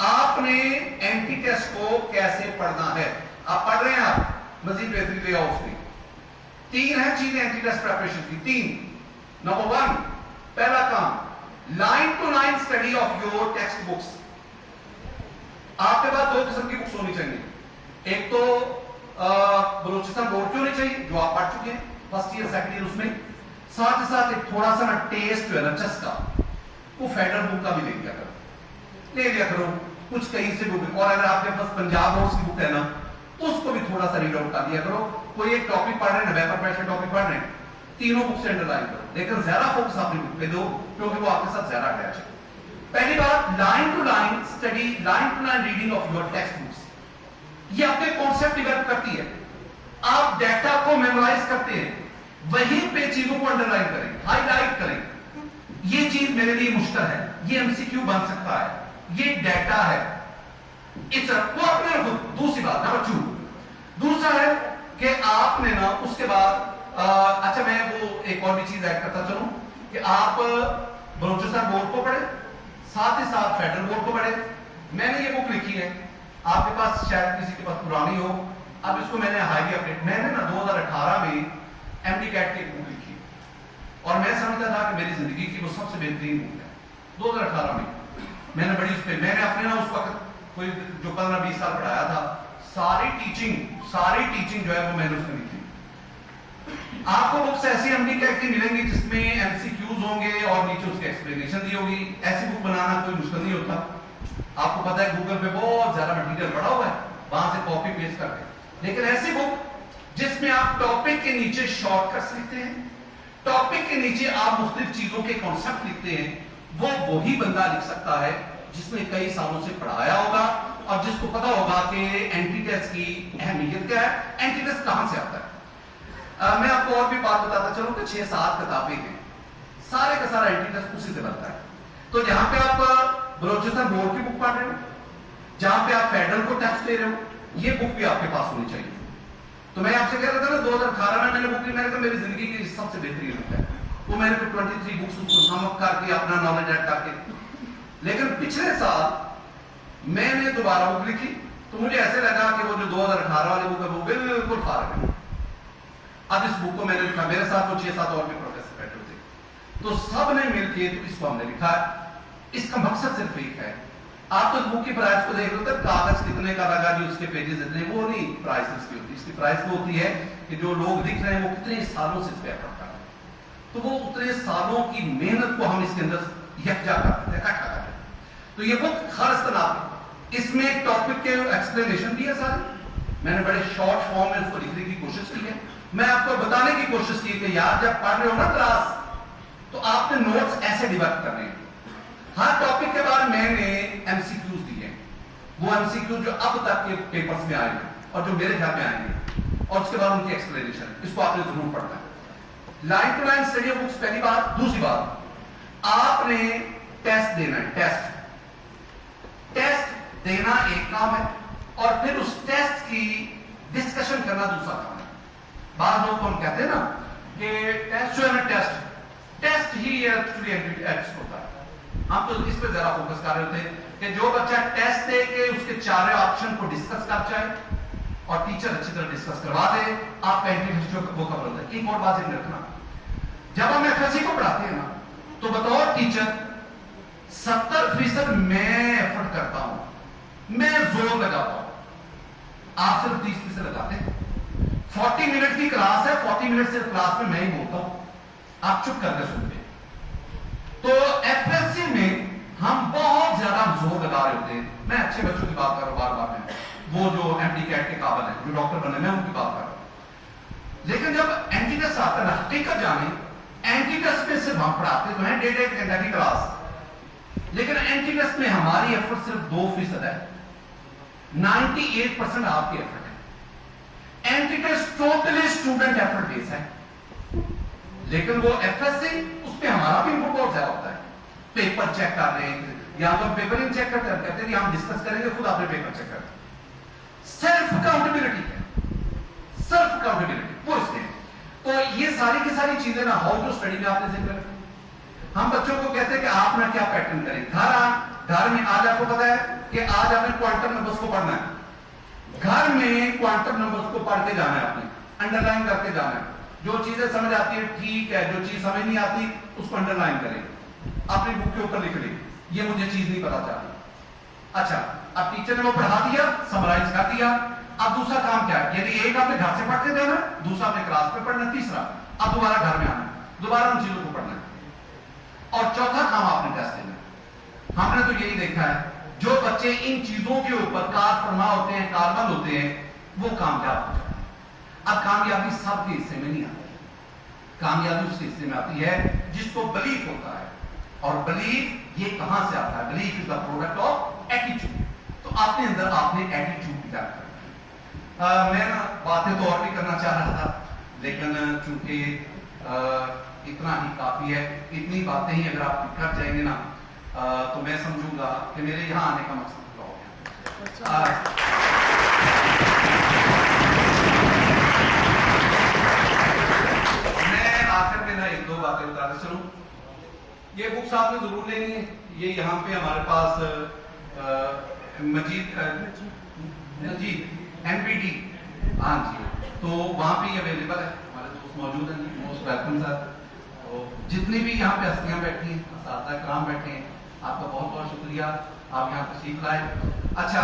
आपने एंटी टेस्ट को कैसे पढ़ना है। आप पढ़ रहे हैं, आप मजीद बेहतरी ले आओ उसमें। 3 है चीजें एंटी टेस्ट प्रिपरेशन की। 3, नंबर 1, पहला काम, line to line study of your text books. आपके पास 2 किस्म की बुक्स होनी चाहिए। एक तो बलूचिस्तान बोर्ड की होनी चाहिए, जो आप पढ़ चुके हैं फर्स्ट ईयर सेकंड ईयर, उसमें साथ ही साथ एक थोड़ा सा ना टेस्ट जो है ना चस्का, वो फेडरल बुक का भी ले लिया करो, कुछ कहीं से बुक। और अगर आपके पास पंजाब बोर्ड की बुक है ना, उसको भी थोड़ा सा रीड आउट कर दिया करो। कोई एक टॉपिक पढ़ रहे हैं, वेपर प्रेशर टॉपिक पढ़ रहे हैं, तीनों बुक से अंडरलाइन करो, लेकिन ज्यादा फोकस अपनी बुक पे दो, क्योंकि वो आपके साथ ज्यादा अटैच है। पहली बात, line to line study, line to line reading of your text books. ये आपके कॉन्सेप्ट डेवलप करती है। आप डेटा को मेमोराइज करते हैं, वहीं पे चीजों को अंडरलाइन करें, हाईलाइट करें। ये चीज मेरे लिए मुश्किल है, ये एमसीक्यू बन सकता है, ये डेटा है, इस वो अपने। दूसरी बात, नंबर 2, दूसरा है कि आपने ना उसके बाद अच्छा, मैं वो एक और भी चीज ऐड करता चलूं कि आप बलूचिस्तान बोर्ड को पढ़े, साथ ही साथ फेडरल बोर्ड को पढ़े। मैंने ये बुक लिखी है, आपके पास शायद किसी के पास पुरानी हो, अब इसको मैंने हाईली अपडेट, मैंने ना 2018 में एमडी कैट की बुक लिखी और मैं समझता था कि मेरी जिंदगी की वो सबसे बेहतरीन बुक है। 2018 में मैंने बड़ी उस पर, मैंने अपने ना उस वक्त कोई जो 15-20 साल पढ़ाया था, सारी टीचिंग जो है वो मैंने उसमें लिखी। आपको बुक्स ऐसी एमडी कैट की मिलेंगी जिसमें एमसीक्यूज होंगे और नीचे उसकी एक्सप्लेनेशन दी होगी। ऐसी बुक बनाना कोई मुश्किल नहीं होता। आपको पता है गूगल पे बहुत ज्यादा मटेरियल पड़ा हुआ है, वहां से कॉपी पेस्ट करके। लेकिन ऐसी बुक जिसमें आप टॉपिक के नीचे शॉर्टकट्स लिखते हैं, टॉपिक के नीचे आप मुख्तलिफ चीजों के कॉन्सेप्ट लिखते हैं, वो वही बंदा लिख सकता है जिसने कई सालों से पढ़ाया होगा और जिसको पता होगा कि एंटी टेस्ट की अहमियत क्या है, एंटी टेस्ट कहां से आता है। मैं आपको और भी बात बताता चलूं कि 6-7 किताबें हैं, सारे का सारा एंटी टेस्ट उसी से बनता है। तो जहां पे आप बलूचिस्तान बोर्ड की बुक पढ़ रहे हो, जहां पे आप फेडरल को टेस्ट दे रहे हो, ये बुक भी आपके पास होनी चाहिए। तो मैं आपसे कह रहा था ना, 2018 में मैंने बुक ली, मैंने कहा मेरी जिंदगी की सबसे बेहतरीन बुक है वो। मैंने फिर 23 बुक्स उसको सम अप करके अपना नॉलेज ऐड करके, लेकिन पिछले साल मैंने दोबारा बुक लिखी तो मुझे ऐसे लगा कि वो जो 2018 वाली बुक है वो बिल्कुल फारग है। अब इस बुक को मैंने लिखा, मेरे साथ वो 6-7 और भी प्रोफेसर बैठे हुए थे, तो सब ने मिलकर तो इसको हमने लिखा। इसका मकसद सिर्फ एक है, आप तो बुक की प्राइस को देख रहे हो, कागज कितने का लगा जी, उसके पेजेस इतने, वो नहीं प्राइस इसकी होती। इसकी प्राइस वो होती है कि जो लोग लिख रहे हैं वो कितने सालों से इस पे एफर्ट कर रहे हैं, तो वो उतने सालों की मेहनत को हम इसके अंदर यकजा करते हैं, इकट्ठा करते हैं। तो ये बुक खालिस तनाव, इसमें टॉपिक के एक्सप्लेनेशन भी है सारे, मैंने बड़े शॉर्ट फॉर्म में उसको लिखने की कोशिश की है। मैं आपको बताने की कोशिश की कि यार जब पढ़ रहे हो ना क्लास, तो आपने नोट्स ऐसे डिवाइड करने हैं। हर टॉपिक के बाद मैंने एमसीक्यूज दिए, वो एमसीक्यूज जो अब तक के पेपर्स में आए हैं और जो मेरे ख्याल में आएंगे, और उसके बाद उनकी एक्सप्लेनेशन, इसको आपने जरूर पढ़ना है। Line to line study books पहली बात। दूसरी बात, आपने टेस्ट देना है। टेस्ट देना एक काम है, और फिर उस टेस्ट की डिस्कशन करना दूसरा काम है। बाद लोग हम कहते हैं ना कि टेस्ट जो है ना, टेस्ट ही एक्चुअली एग्जीक्यूट होता है। हम तो इस पर ज्यादा फोकस कर रहे होते हैं कि जो बच्चा टेस्ट दे के उसके चारों ऑप्शन को डिस्कस कर जाए और टीचर अच्छी तरह डिस्कस करवा दे, आपका इंटरव्यू वो कवर होता है। एक और बात याद रखना, जब हम एफएससी को पढ़ाते हैं ना, तो बतौर टीचर 70% मैं एफर्ट करता हूं, मैं जोर लगाता हूं, आप सिर्फ 30% लगाते हैं। 40 मिनट की क्लास है, 40 मिनट सिर्फ क्लास में मैं ही बोलता हूं, आप चुप करके सुनते हैं। तो एफएससी में हम बहुत ज्यादा जोर लगा रहे होते हैं। मैं अच्छे बच्चों की बात कर रहा हूं, बार में वो जो एमडी कैट के काबिल है, जो डॉक्टर बने, मैं उनकी बात कर रहा हूं। लेकिन जब एंटीटेस्ट आता है ना, हकीकत जाने, एंटीटेस्ट में सिर्फ हम पढ़ाते तो हैं 1.5 घंटा की क्लास, लेकिन एंटीटेस्ट में हमारी एफर्ट सिर्फ 2% है, 98% आपकी एफर्ट है। एंटीटेस्ट टोटली स्टूडेंट एफर्ट बेस है, लेकिन वो एफएससी उसमें हमारा भी इनपुट बहुत ज्यादा होता है। पेपर चेक कर रहे हैं, या तो पेपर इन चेक करते हैं, हम डिस्कस करेंगे, खुद आपने पेपर चेक कर। सेल्फ अकाउंटेबिलिटी है, सेल्फ अकाउंटेबिलिटी वो इसमें। तो ये सारी की सारी चीजें ना हाउ टू स्टडी में आपने जिक्र रखा। हम बच्चों को कहते हैं कि आप ना क्या पैटर्न करें, घर में आज आपको पता है कि आज आपने क्वांटम नंबर्स को पढ़ना है, घर में क्वांटम नंबर्स को पढ़ के जाना है, आपने अंडरलाइन करके जाना है। जो चीजें समझ आती है ठीक है, जो चीज समझ नहीं आती उसको अंडरलाइन करें, अपनी बुक के ऊपर लिख लें, ये मुझे चीज नहीं पता चली। अच्छा, अब टीचर ने वो पढ़ा दिया, समराइज कर दिया। अब दूसरा काम क्या है, यदि एक आपने घर से पढ़ के देना, दूसरा आपने क्लास में पढ़ना, तीसरा अब दोबारा घर में आना, दोबारा उन चीजों को पढ़ना, और चौथा काम आपने टेस्ट देना। हमने तो यही देखा है, जो बच्चे इन चीजों के ऊपर कारफरमा होते हैं, कारबंद होते हैं, वो कामयाब हो जाते हैं। अब कामयाबी सबके हिस्से में नहीं आती, कामयाबी उसके हिस्से में आती है जिसको बिलीफ होता है, और बिलीफ ये कहां से आता है? Belief is the product of attitude. तो आपके अंदर आपने एटीट्यूड डेवलप करना है। मैं बातें तो और भी करना चाह रहा था, लेकिन चूंकि इतना ही काफी है। इतनी बातें ही अगर आप कर जाएंगे ना, तो मैं समझूंगा कि मेरे यहां आने का मकसद पूरा हो गया। आखिर में ना एक दो बातें बताते चलूं। ये बुक्स आपने जरूर लेनी है, ये यहाँ पे हमारे पास मजीद एमपीटी, हाँ जी, तो वहां पे अवेलेबल है, हमारे दोस्त मौजूद हैं, मोस्ट वेलकम सर। तो जितनी भी यहाँ पे हस्तियां बैठी हैं, सादा कराम बैठे हैं, आपका बहुत बहुत शुक्रिया, आप यहाँ पे सीख लाए। अच्छा,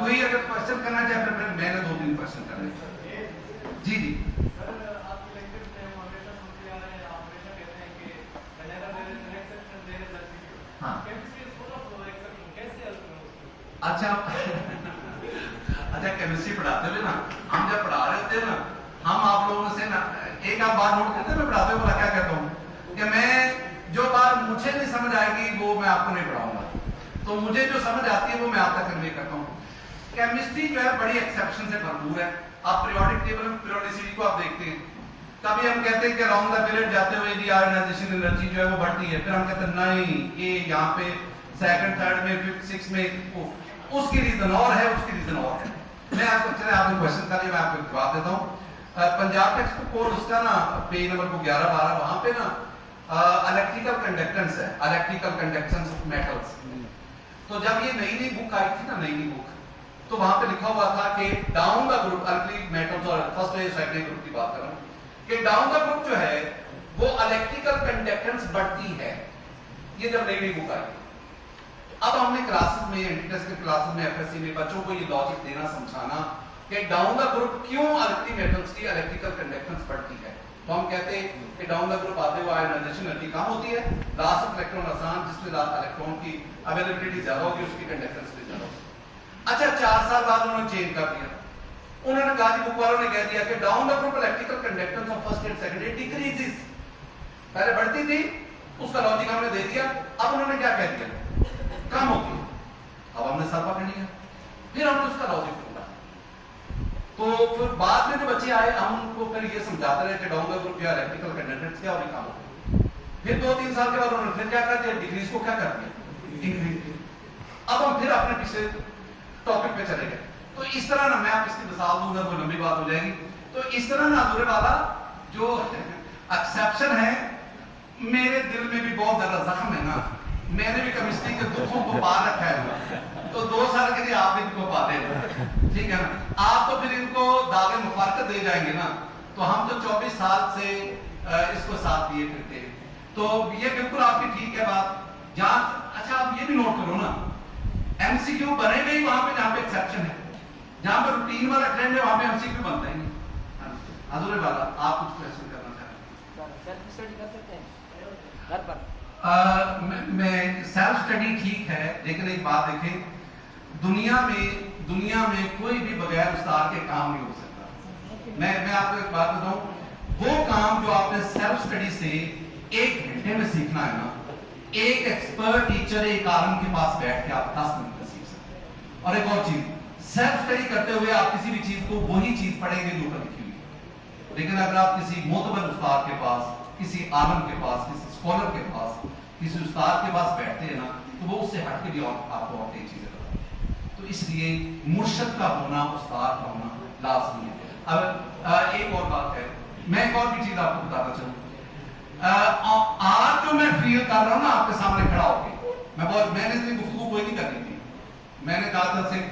कोई अगर क्वेश्चन करना चाहे, फिर मैंने 2-3 क्वेश्चन करने। जी जी, अच्छा अच्छा, केमिस्ट्री पढ़ाते हुए ना, हम जब पढ़ा रहे होते हैं ना, हम आप लोगों से ना एक आप बात नोट करते हैं, मैं पढ़ाते हुए बोला क्या कहता हूँ कि मैं जो बात मुझे नहीं समझ आएगी वो मैं आपको नहीं पढ़ाऊंगा, तो मुझे जो समझ आती है वो मैं आप तक कन्वे करता हूँ। केमिस्ट्री जो है बड़ी एक्सेप्शन से भरपूर है। आप पीरियोडिक टेबल में पीरियोडिसिटी को आप देखते हैं, कभी हम कहते हैं कि अराउंड द पीरियड जाते हुए दी आयोनाइजेशन एनर्जी जो है वो बढ़ती है, फिर हम कहते हैं नहीं, ये यहाँ पे सेकंड, थर्ड में, फिफ्थ, सिक्स में, उसकी रीजन और है, उसकी रीजन और है। मैं आपको, चले आपने क्वेश्चन कर लिया, मैं आपको जवाब देता हूँ। पंजाब टेक्स्ट कोड उसका ना पेज नंबर को 11-12, वहां पे ना इलेक्ट्रिकल कंडक्टेंस है, इलेक्ट्रिकल कंडक्टेंस ऑफ मेटल्स। तो जब ये नई नई बुक आई थी ना, नई नई बुक, तो वहां पे लिखा हुआ था कि down the group alkali metals और फर्स्ट लेयर सेकंड ग्रुप की बात कर रहा हूं कि डाउन द ग्रुप जो है वो इलेक्ट्रिकल कंडक्टेंस बढ़ती है। ये जब नई बुक आई, अब हमने क्लासेस में एंटीटेस्ट के क्लासेस में एफएससी में बच्चों को ये लॉजिक देना समझाना कि डाउन द ग्रुप क्यों अल्कली मेटल्स की इलेक्ट्रिकल कंडक्टेंस बढ़ती है। तो हम कहते हैं कि डाउन द ग्रुप आते हुए आयनाइजेशन एनर्जी कम होती है, लास्ट ऑफ इलेक्ट्रॉन आसान, जिसमें इलेक्ट्रॉन की अवेलेबिलिटी ज्यादा होगी उसकी कंडक्टेंस भी ज्यादा होगी। अच्छा 4 साल बाद उन्होंने चेंज कर दिया, उन्होंने कहा बुक वालों ने कह दिया कि down the group electrical conductance of first and second decreases. पहले बढ़ती थी, उसका लॉजिक हमने दे दिया, अब उन्होंने क्या कह दिया कम होती है। अब हमने सर पकड़ लिया, फिर हमने उसका लॉजिक ढूंढा। तो फिर बाद में जो बच्चे आए हम उनको फिर ये समझाते रहे कि डाउन द ग्रुप या इलेक्ट्रिकल कंडक्टेंस क्या और कम होती। फिर 2-3 साल के बाद उन्होंने फिर क्या कर दिया, डिक्रीज को क्या कर दिया इंक्रीज। अब हम फिर अपने पिछले टॉपिक पे चले गए। तो इस तरह ना मैं आप इसकी मिसाल दूंगा तो लंबी बात हो जाएगी। तो इस तरह ना अधूरे वाला जो एक्सेप्शन है, मेरे दिल में भी बहुत ज्यादा जख्म है ना, मैंने भी केमिस्ट्री के दुखों को पार रखा है, तो 2 साल के लिए आप भी इनको पा दे, ठीक है ना। आप तो फिर इनको दागे मुफारकत दे जाएंगे ना, तो हम तो 24 साल से इसको साथ दिए फिरते हैं। तो ये बिल्कुल आपकी ठीक है बात। जहां अच्छा आप ये भी नोट करो ना, एमसीक्यू बने गए वहां पे जहां पे एक्सेप्शन है, जहां पे रूटीन वाला ट्रेंड है वहां पे एमसीक्यू बनता ही नहीं। अधूरे वाला आप कुछ क्वेश्चन करना चाह रहे हैं? सेल्फ स्टडी कर सकते हैं घर पर? मैं सेल्फ स्टडी ठीक है, लेकिन एक बात देखें, दुनिया में कोई भी बगैर उस्ताद के काम नहीं हो सकता। मैं आपको एक बात बताऊं, वो काम जो आपने सेल्फ स्टडी से 1 घंटे में सीखना है ना, एक एक्सपर्ट टीचर एक आलम के पास बैठ के आप 10 मिनट में सीख सकते हैं। और एक और चीज, सेल्फ स्टडी करते हुए आप किसी भी चीज को वही चीज पढ़ेंगे जो ऊपर लिखी हुई है, लेकिन अगर आप किसी मोतबर उस्ताद के पास, किसी आलम के पास, किसी स्कॉलर के पास, किसी उस्ताद के पास बैठते हैं ना, तो वो उससे हट के भी आपको और कई चीजें बताते। तो इसलिए मुर्शद का होना, उस्ताद का होना लाजमी है। अब एक और बात है, मैं एक और भी चीज आपको बताना चाहूँ। आज जो मैं फील कर रहा हूँ ना आपके सामने खड़ा होके, मैंने इतनी गुफ्तगू कोई नहीं करनी थी, मैंने कहा था सिर्फ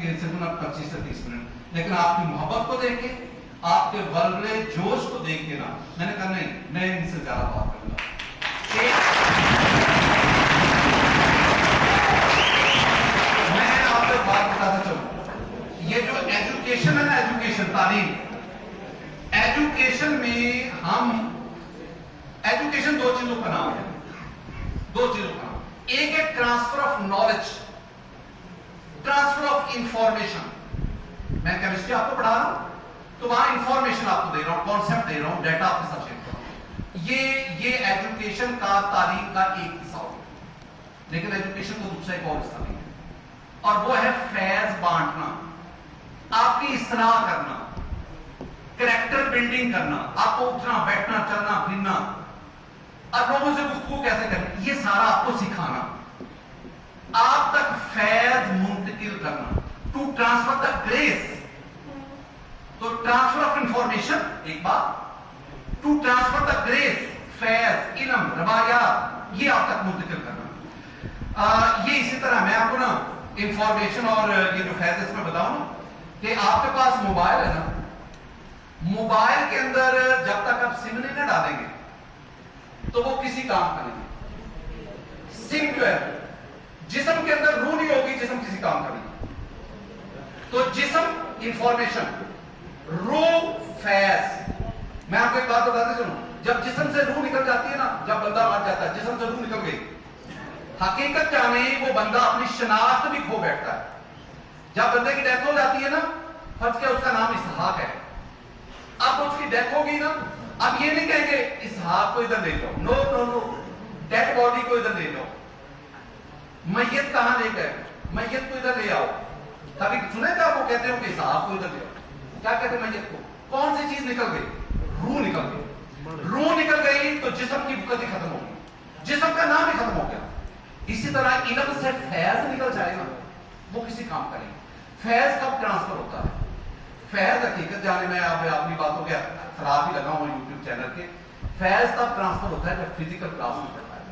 25 से 30 मिनट, लेकिन आपकी मोहब्बत को देख के, आपके वर्गले जोश को देख के ना, मैंने कहा नहीं, मैं इनसे ज्यादा बात करूंगा। मैं आपसे बात बताना चाहूँ, ये जो एजुकेशन है ना, एजुकेशन तालीम, एजुकेशन में हम एजुकेशन 2 चीजों का नाम है, 2 चीजों का नाम। एक है transfer of knowledge, transfer of information. मैं केमिस्ट्री आपको पढ़ा रहा हूं तो वहां इंफॉर्मेशन आपको दे रहा हूं, कॉन्सेप्ट दे रहा हूं, डाटा आपके साथ शेयर कर रहा हूं। ये एजुकेशन का, तालीम का एक हिस्सा हो, लेकिन एजुकेशन का दूसरा एक और हिस्सा नहीं है, और वो है फैज बांटना, आपकी इस्लाह करना, कैरेक्टर बिल्डिंग करना, आपको उठना बैठना चलना फिरना, और लोगों से गुफ्तगू कैसे करनी, ये सारा आपको सिखाना, आप तक फैज मुंतकिल करना, टू ट्रांसफर द ग्रेस। तो ट्रांसफर ऑफ इंफॉर्मेशन एक बात, टू ट्रांसफर द ग्रेस, फैज, इल्म, रवायात, ये आप तक मुंतकिल करना। ये इसी तरह मैं आपको ना इंफॉर्मेशन और ये जो फैज इसमें बताऊं ना, कि आपके पास मोबाइल है ना, मोबाइल के अंदर जब तक आप सिम नहीं ना डालेंगे तो वो किसी काम का नहीं। सिम जो है, जिस्म के अंदर रूह नहीं होगी, जिस्म किसी काम का नहीं। तो जिस्म इंफॉर्मेशन, रूह फैज। मैं आपको एक बात बताते सुनो, जब जिस्म से रूह निकल जाती है ना, जब बंदा मर जाता है, जिस्म से रूह निकल गई, हकीकत जाने वो बंदा अपनी शनाख्त भी खो बैठता है। जब बंदे की डेथ हो जाती है ना, फर्ज किया उसका नाम इसहाक है, अब उसकी डेथ होगी ना, अब ये नहीं कहेंगे इसहाक को इधर ले जाओ, no no no, dead body को इधर ले जाओ। मैयत कहां ले गए, मैयत को इधर ले आओ। कभी सुने थे आपको कहते हो कि इसहाक को इधर ले आओ, क्या कहते मैयत को? कौन सी चीज निकल गई? रूह निकल गई। रूह निकल गई तो जिस्म की बुकत ही खत्म होगी, जिस्म का नाम ही खत्म हो गया। इसी तरह इल्म से फैज निकल जाएगा, वो किसी काम का नहीं। फैज कब ट्रांसफर होता है? फैज हकीकत जाने में आप अपनी बातों के खराब ही लगा हूं यूट्यूब चैनल के, फैज तब ट्रांसफर होता है जब फिजिकल क्लास में पढ़ता है।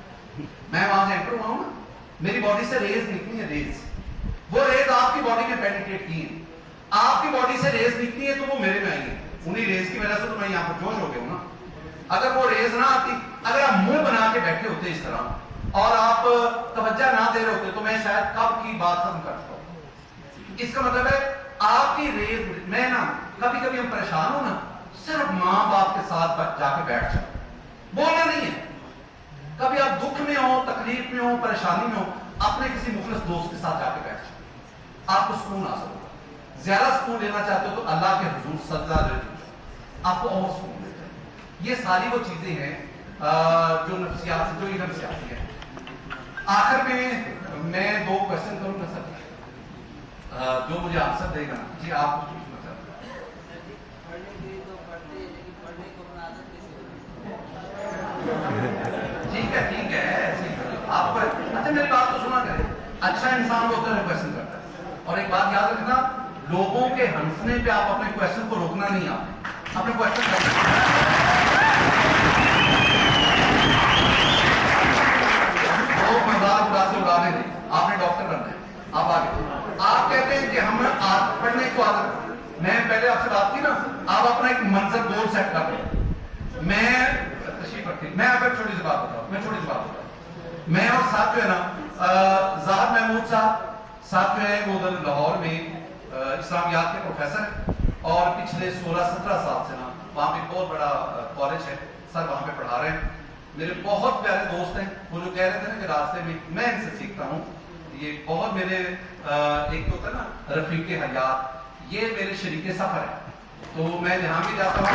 मैं वहां से एंटर हुआ हूं ना, मेरी बॉडी से रेज निकली है, रेज, वो रेज आपकी बॉडी में पेनिट्रेट की है, आपकी बॉडी से रेज निकली है तो वो मेरे में आई है, उन्हीं रेज की वजह से तो मैं यहाँ पर जोश हो गया हूं ना। अगर वो रेज ना आती, अगर आप मुंह बना के बैठे होते इस तरह और आप तवज्जो ना दे रहे होते तो मैं शायद कब की बात खत्म कर सकता हूं। इसका मतलब है आपकी रेज, मैं ना कभी कभी हम परेशान हो ना, सिर्फ मां बाप के साथ जाके बैठ जाओ, बोलना नहीं है। कभी आप दुख में हो, तकलीफ में हो, परेशानी में हो, अपने किसी मुखलिस दोस्त के साथ जाके बैठ जाओ, आपको सुकून हासिल होगा। ज्यादा सुकून लेना चाहते हो तो अल्लाह के हुजूर सजदा दे, आपको और सुकून देता है। ये सारी वो चीजें हैं जो नफ्सियात, जो ये नफ्सियाती है। आखिर में मैं 2 क्वेश्चन करूंगा सर, जो मुझे आंसर देगा ना जी, आप पूछना चाहते हैं। ठीक है आप अच्छा मेरी बात तो सुना करें। अच्छा इंसान वो होता है क्वेश्चन करता है, और एक बात याद रखना, लोगों के हंसने पे आप अपने क्वेश्चन को रोकना नहीं, आपने अपने क्वेश्चन करना। मजाक उड़ाते उड़ाने थे, आपने डॉक्टर बनना है, आप आगे। आप कहते हैं कि हम पढ़ने को आदत, मैं पहले आपसे बात की ना, आप अपना एक मंजर गोल सेट कर रहे। मैं अगर छोटी सी बात बताऊं, मैं और साथ जो है ना ज़ाहिद महमूद साहब जो है वो उधर लाहौर में इस्लामियात के प्रोफेसर है, और पिछले 16-17 साल से ना वहाँ पे बहुत बड़ा कॉलेज है, सर वहाँ पे पढ़ा रहे हैं। मेरे बहुत प्यारे दोस्त हैं, वो जो कह रहे थे ना कि रास्ते में मैं इनसे सीखता हूँ, ये बहुत मेरे एक तो होता है ना रफीके हयात, ये मेरे शरीके सफर है। तो मैं जहाँ भी जाता हूँ,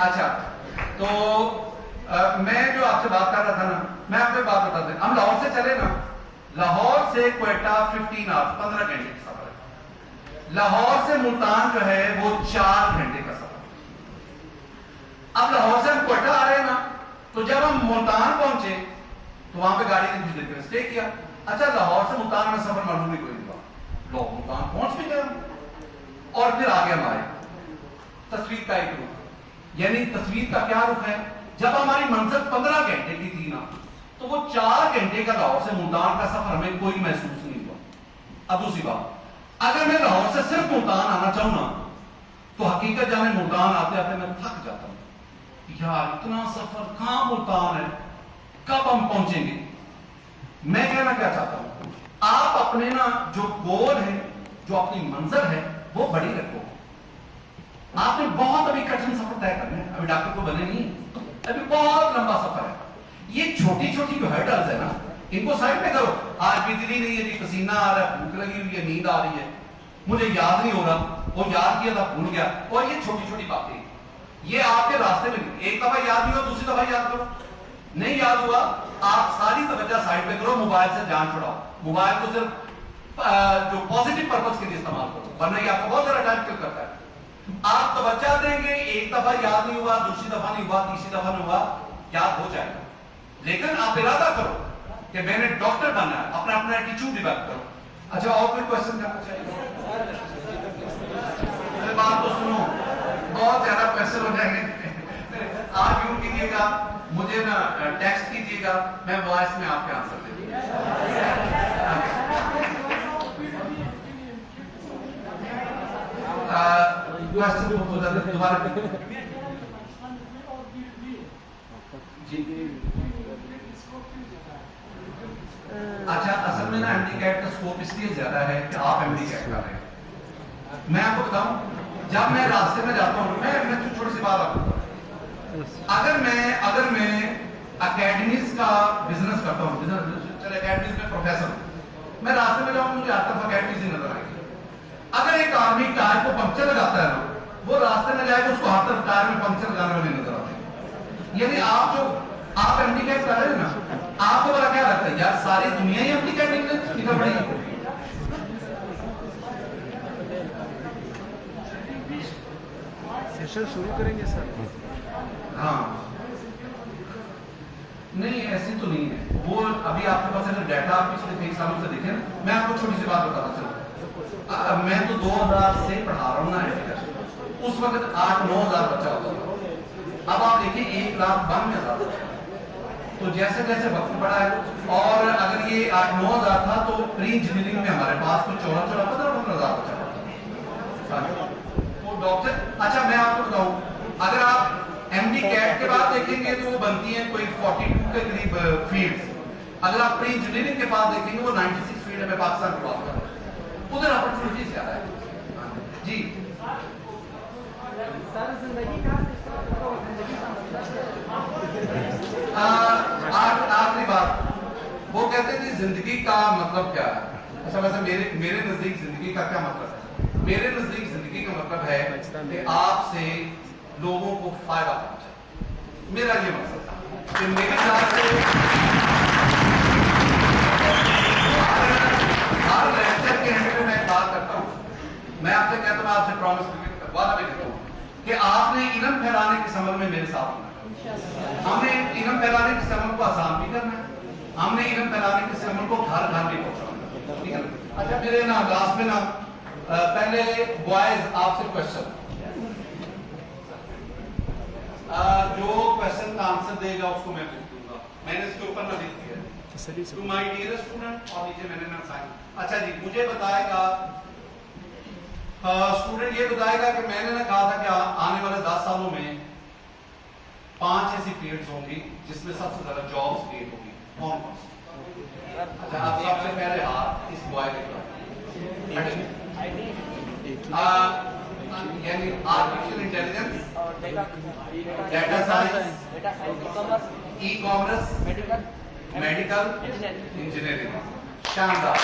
अच्छा तो मैं जो आपसे बात कर रहा था ना, मैं आपको बात बता दें, हम लाहौर से चले ना, लाहौर से क्वेटा 15 आवर्स 15 घंटे का सफर है। लाहौर से मुल्तान जो है वो 4 घंटे का सफर। अब लाहौर से हम क्वेटा आ रहे हैं ना, तो जब हम मुल्तान पहुंचे तो वहां पे गाड़ी ने कुछ देर के स्टे किया। अच्छा लाहौर से मुल्तान में सफर मालूम ही कोई नहीं हुआ, लोग मुल्तान पहुंच भी गए और फिर आगे हमारे तस्वीर का एक रुख, यानी तस्वीर का क्या रुख है, जब हमारी मंजिल 15 घंटे की थी ना, तो वो 4 घंटे का लाहौर से मुल्तान का सफर हमें कोई महसूस नहीं हुआ। अब दूसरी बात, अगर मैं लाहौर से सिर्फ मुल्तान आना चाहूं ना, तो हकीकत जाने मुल्तान आते आते मैं थक जाता हूं, यार इतना सफर, कहां मुल्तान है, कब हम पहुंचेंगे। मैं कहना क्या चाहता हूं, आप अपने ना जो गोल है, जो अपनी मंजिल है, वो बड़ी रखो। आपने बहुत अभी कठिन सफर तय करना है, अभी डॉक्टर को बने नहीं, अभी बहुत लंबा सफर है। ये छोटी छोटी जो हर्डल्स है ना, इनको साइड में करो। आज बिजली नहीं है जी, पसीना आ रहा है, भूख लगी हुई है, नींद आ रही है, मुझे याद नहीं हो रहा, वो याद किया था भूल गया, और ये छोटी छोटी बातें ये आपके रास्ते में एक दफा याद नहीं हो, दूसरी दफा याद करो, नहीं याद हुआ, आप सारी तवज्जो साइड पे करो, मोबाइल से जान छुड़ाओ, मोबाइल को सिर्फ जो पॉजिटिव पर्पस के लिए इस्तेमाल करो, वरना ये आपको बहुत सारा टाइम किल करता है। आप तवज्जो देंगे, एक दफा याद नहीं हुआ, दूसरी दफा नहीं हुआ, तीसरी दफा नहीं हुआ, याद हो जाएगा। लेकिन आप इरादा करो कि मैंने डॉक्टर बनना है, अपना अपना एटीट्यूड डेवलप करो। अच्छा और कोई क्वेश्चन करना चाहिए? बात तो सुनो, बहुत ज्यादा क्वेश्चन हो जाएंगे। आप यूं कीजिएगा, मुझे ना टेक्स्ट कीजिएगा, मैं वॉइस में आपके आंसर दे दूंगा। क्वेश्चन को दोबारा जी। अच्छा असल में ना हैंडीकैप का स्कोप इसलिए ज्यादा है कि आप हैंडीकैप कर रहे हैं। मैं आपको बताऊं, जब मैं रास्ते में जाता हूं, मैं छोटी सी बात आपको बताऊं, अगर मैं एकेडमीज का बिजनेस करता हूं, चलो एकेडमीज में प्रोफेसर हूं, मैं रास्ते में जाऊंगा मुझे हर तरफ एकेडमीज ही नजर आएगी। अगर एक आदमी टायर को पंक्चर लगाता है ना, वो रास्ते में जाएगा, उसको हर तरफ टायर में पंक्चर लगाने वाले नजर आते हैं। यानी आप हैंडीकैप कर रहे हैं ना, आपको बड़ा क्या लगता है, यार सारी दुनिया ही हैंडीकैप निकल रही है। सेशन शुरू करेंगे सर? हाँ नहीं ऐसी तो नहीं है वो। अभी आपके पास अगर डाटा आप पिछले 3 सालों से देखें, मैं आपको छोटी सी बात बताता चलूं, मैं तो 2000 से पढ़ा रहा हूँ ना, उस वक्त 8-9 हजार बच्चा होता था। अब आप देखिए 1,92,000, तो जैसे जैसे वक्त बढ़ा है और अगर ये 8-9 हज़ार था तो प्री इंजीनियरिंग में हमारे पास तो 14-15 हज़ार बचा था। तो डॉक्टर, अच्छा मैं आपको बताऊं, अगर आप एमडी कैट के बाद देखेंगे तो वो बनती है कोई 42 के करीब फील्ड्स। अगर आप प्री इंजीनियरिंग के बाद देखेंगे वो 96 फील्ड में पाकिस्तान की बात कर रहे हैं, उधर अपॉर्चुनिटी ज्यादा है जी। आखिरी बात, वो कहते हैं कि जिंदगी का मतलब क्या है। अच्छा वैसे मेरे नजदीक जिंदगी का क्या मतलब है? मेरे नजदीक जिंदगी का मतलब है कि आपसे लोगों को फायदा पहुंचे। मेरा ये मकसद था कि मेरे ख्याल से हर लेक्चर के एंड में मैं बात करता हूं, मैं आपसे कहता हूं, मैं आपसे प्रॉमिस करके वादा भी करता हूं कि आपने इल्म फैलाने के समझ में मेरे साथ होना। हमने इल्म फैलाने के समझ को आसान भी करना है, हमने इल्म फैलाने के समझ को घर घर भी पहुंचाना, ठीक है। अच्छा मेरे ना लास्ट में ना पहले बॉयज आपसे क्वेश्चन, जो क्वेश्चन का आंसर देगा उसको मैं पूछ दूंगा। मैंने इसके ऊपर ना लिख दिया टू माय डियर स्टूडेंट और नीचे मैंने ना साइन। अच्छा जी, मुझे बताएगा स्टूडेंट ये बताएगा कि मैंने ना कहा था कि आने वाले 10 सालों में 5 ऐसी फील्ड्स होंगी जिसमें सबसे ज्यादा जॉब्स क्रिएट होगी, कौन कौन सी? अच्छा आप सबसे पहले हाथ इस बॉय के यानी artificial intelligence, data science, e commerce, medical engineering. शानदार।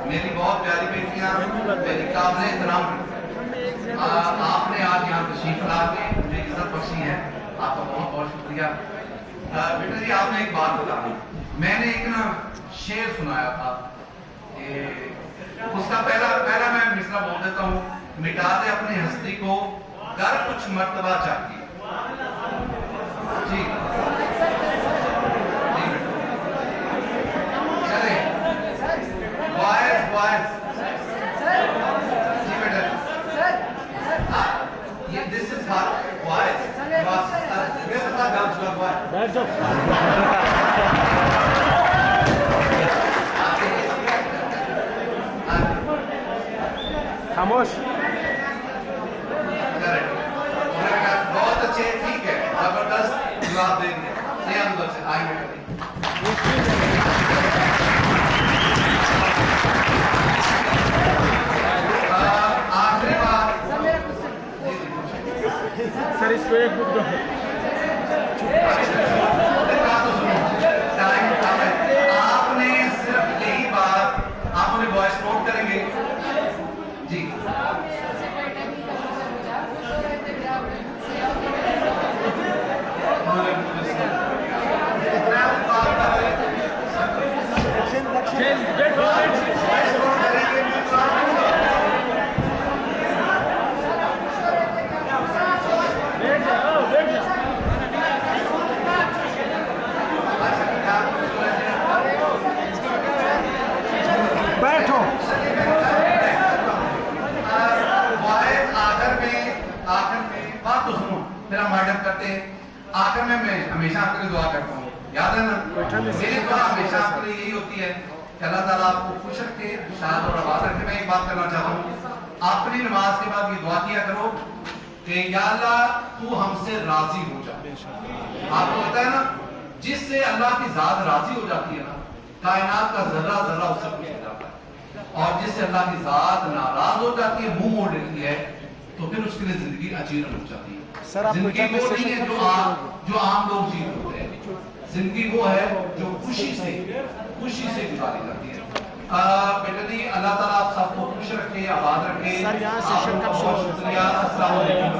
मेरी बहुत प्यारी बेटियां, मेरी काबिल एहतराम, आपने आज यहाँ तशरीफ ला के मुझे इज्जत बख्शी है, आपका बहुत बहुत शुक्रिया। बेटा जी आपने एक बात बताई, मैंने एक ना शेर सुनाया था, उसका पहला मैं मिसरा बोल देता हूँ, मिटा दे अपनी हस्ती को कर कुछ मर्तबा चाहिए जी। This is hard. Why? This is not girls. Why? बैठ जाओ। खामोश। बहुत अच्छे, ठीक है, जबरदस्त जवाब दे दिया। से अंदर से आएंगे आखिरी बात सर, इसको एक बुक दो। आपने सिर्फ यही बात आपने वॉइस नोट करेंगे जी। बैठो। आखिर में बात तो सुनो, फिर हम वाइंड अप करते हैं। आखिर में मैं हमेशा आपके लिए दुआ करता हूँ, याद है ना, मेरी दुआ हमेशा आपके लिए यही होती है कि अल्लाह ताला आपको खुश रखे, शाद और आबाद रखे। मैं एक बात करना चाहता हूँ, अपनी नमाज के बाद ये दुआ किया करो कि या अल्लाह तू हमसे राजी हो जा। आपको पता है ना, जिससे अल्लाह की जात राजी हो जाती है ना, कायनात का जर्रा जर्रा उससे खुश हो जाता है, और जिससे अल्लाह की जात नाराज हो जाती है, मुंह मोड़ लेती है, तो फिर उसके लिए जिंदगी अजीरन हो जाती है। सर, जिंदगी वो नहीं है जो आम लोग जी होते हैं, जिंदगी वो है जो खुशी से गुजारी जाती है। बेटा जी अल्लाह ताला आप सबको खुश रखे, आबाद रखे। सर, यहाँ सेशन कब शुरू बहुत शुक्रिया। अस्सलाम वालेकुम।